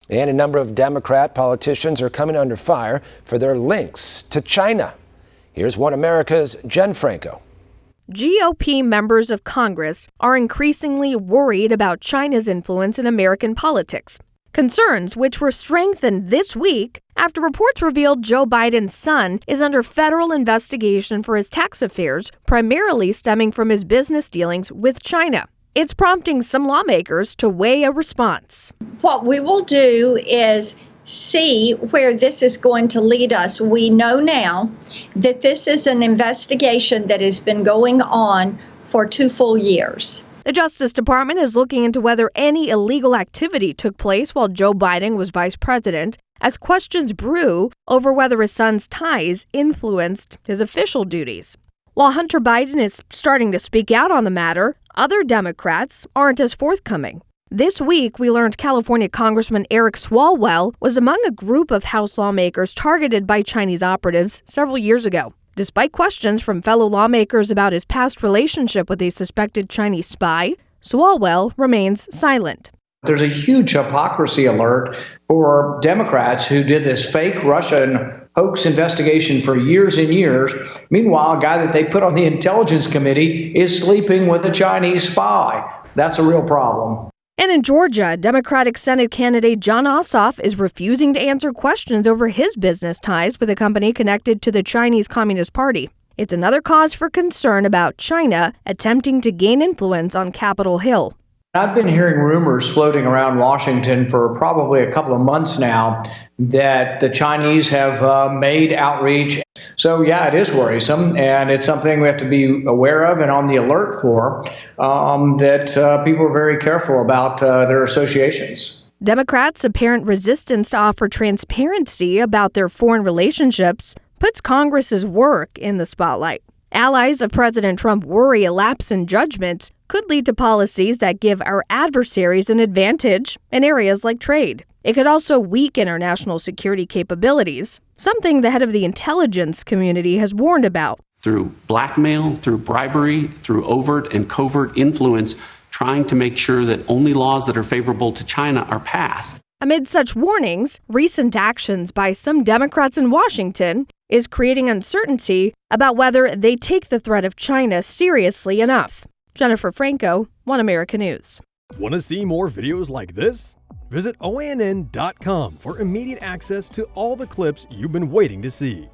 And a number of Democrat politicians are coming under fire for their links to China. Here's One America's Jen Franco. GOP members of Congress are increasingly worried about China's influence in American politics. Concerns which were strengthened this week after reports revealed Joe Biden's son is under federal investigation for his tax affairs, primarily stemming from his business dealings with China. It's prompting some lawmakers to weigh a response. What we will do is see where this is going to lead us. We know now that this is an investigation that has been going on for 2 full years. The Justice Department is looking into whether any illegal activity took place while Joe Biden was vice president, as questions brew over whether his son's ties influenced his official duties. While Hunter Biden is starting to speak out on the matter, other Democrats aren't as forthcoming. This week, we learned California Congressman Eric Swalwell was among a group of House lawmakers targeted by Chinese operatives several years ago. Despite questions from fellow lawmakers about his past relationship with a suspected Chinese spy, Swalwell remains silent. There's a huge hypocrisy alert for Democrats who did this fake Russian hoax investigation for years and years. Meanwhile, a guy that they put on the Intelligence Committee is sleeping with a Chinese spy. That's a real problem. And in Georgia, Democratic Senate candidate Jon Ossoff is refusing to answer questions over his business ties with a company connected to the Chinese Communist Party. It's another cause for concern about China attempting to gain influence on Capitol Hill. I've been hearing rumors floating around Washington for probably a couple of months now that the Chinese have made outreach. So, yeah, it is worrisome, and it's something we have to be aware of and on the alert for, that people are very careful about their associations. Democrats' apparent resistance to offer transparency about their foreign relationships puts Congress's work in the spotlight. Allies of President Trump worry a lapse in judgment could lead to policies that give our adversaries an advantage in areas like trade. It could also weaken our national security capabilities, something the head of the intelligence community has warned about. Through blackmail, through bribery, through overt and covert influence, trying to make sure that only laws that are favorable to China are passed. Amid such warnings, recent actions by some Democrats in Washington is creating uncertainty about whether they take the threat of China seriously enough. Jennifer Franco, One America News. Want to see more videos like this? Visit OANN.com for immediate access to all the clips you've been waiting to see.